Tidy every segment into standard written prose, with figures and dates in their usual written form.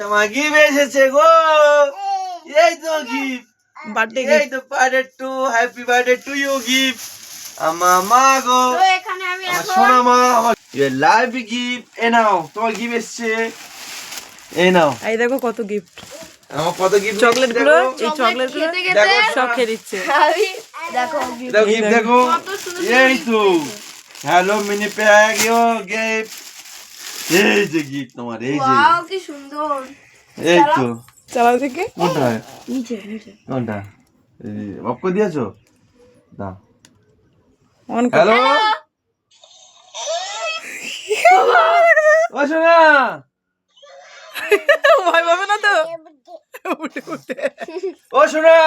তোমার গিফট এসেছে গো। এই তো গিফট, বার্থডে এই তো birthday to, happy birthday to you gift. আমার মা গো, তো এখানে আমি আমার এখন সোনা মা, আমার লাইভ গিফট। এ নাও তোমার গিফট এসেছে, এই নাও। এই দেখো কত গিফট, আমার কত গিফট, চকলেট গুলো, এই চকলেট গুলো খেতে খেতে দেখো সব খেয়ে দিচ্ছে। আমি দেখো gift দেখো গিফট দেখো। কত সুন্দর এই তো hello mini pack you gift. এই যে গিফট তোমার, এই যে ওয়াও কি সুন্দর। এই তো। চালাও থেকে কোনটা নিচে নিচে কোনটা অফ করে দিয়েছো? দাও। অন কর। হ্যালো ও সোনা, ভয় পাবে না তো? উঠে উঠে ও সোনা,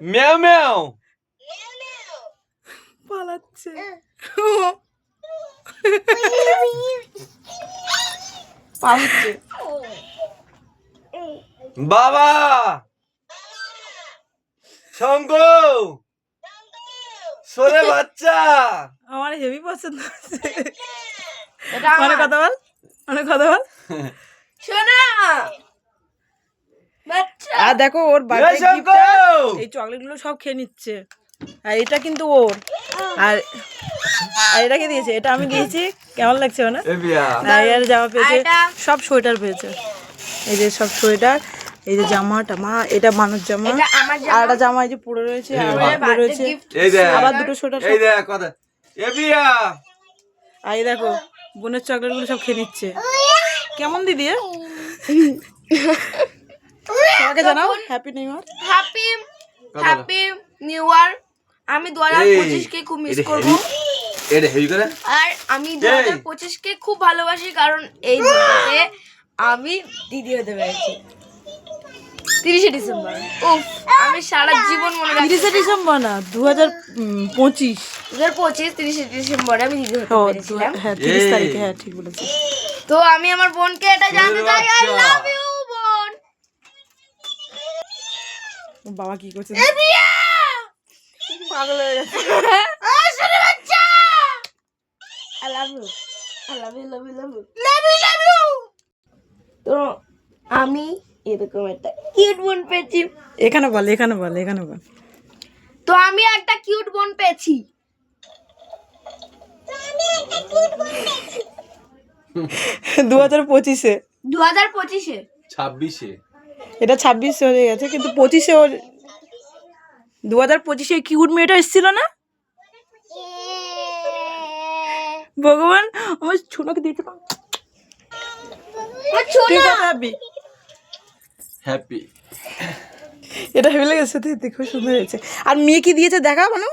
ম্যাও ম্যাও। পালাচ্ছে। পালাচ্ছে। বাবা শঙ্কু, সোরে বাচ্চা। আমার হেভি পছন্দ হচ্ছে। এটা অনেক কথা বল, অনেক কথা বল। শোনা বাচ্চা আর দেখো ওর এই বার্থডে শঙ্কু, গিফট, এই চকলেট গুলো সব খেয়ে নিচ্ছে। আর এটা কিন্তু ওর, আর আর এটা কে দিয়েছে? এটা আমি দিয়েছি। কেমন লাগছে না? এ বিয়া আর এর জামা পেয়েছে, আর এটা- সব সোয়েটার পেয়েছে। এই যে সব সোয়েটার, এই যে জামা টামা, এটা মানুষ জামা, এটা আমার আর একটা জামা এই যে পড়ে রয়েছে, আর একটা পড়ে বার্থডে রয়েছে, গিফট এই দেখ, আবার দুটো সোয়েটার। এই দেখ কথা। এ বিয়া আর এই দেখো বোনের চকলেট গুলো সব খেয়ে নিচ্ছে। কেমন দিদি? তোমাকে জানাও হ্যাপি নিউ ইয়ার। হ্যাপি কথা হ্যাপি নিউ ইয়ার। আমি 2025 কে খুব মিস করব, এটা হেভি করে। আর আমি 2025 কে খুব ভালোবাসি, কারণ এই দিনটাতে আমি দিদি হতে পেরেছি। 30 ডিসেম্বর, উফ, আমি সারা জীবন মনে রাখি। 30 ডিসেম্বর না, 2025। 2025 30 ডিসেম্বরে আমি দিদি হতে পেরেছিলাম। হ্যাঁ 30 এই। তারিখে, হ্যাঁ ঠিক বলেছিস। তো আমি আমার বোনকে এটা জানতে চাই, আই বাচ্চা। লাভ ইউ বোন। ও বাবা কি করছে? বিয়া পাগল হয়ে গেছে। আসলে বাচ্চা, I love you, I love you, love you, love you, love you, love you. তো আমি এরকম একটা কিউট বোন পেয়েছি। এখানে বল, এখানে বল, এখানে বল। তো আমি একটা কিউট বোন পেয়েছি। 2025-এ, 2025-এ 26-এ এটা 26 হয়ে গেছে, কিন্তু 25-এ ওর, 2025-এ কিউট মেয়েটা এসেছিল না? ভগবান আমার ছোটকে দিতে পার। তুই কত হ্যাপি? হ্যাপি। এটা হেভি লেগেছে, তুই খুব সুন্দর হয়েছে। আর মেয়ে কি দিয়েছে দেখা, মানে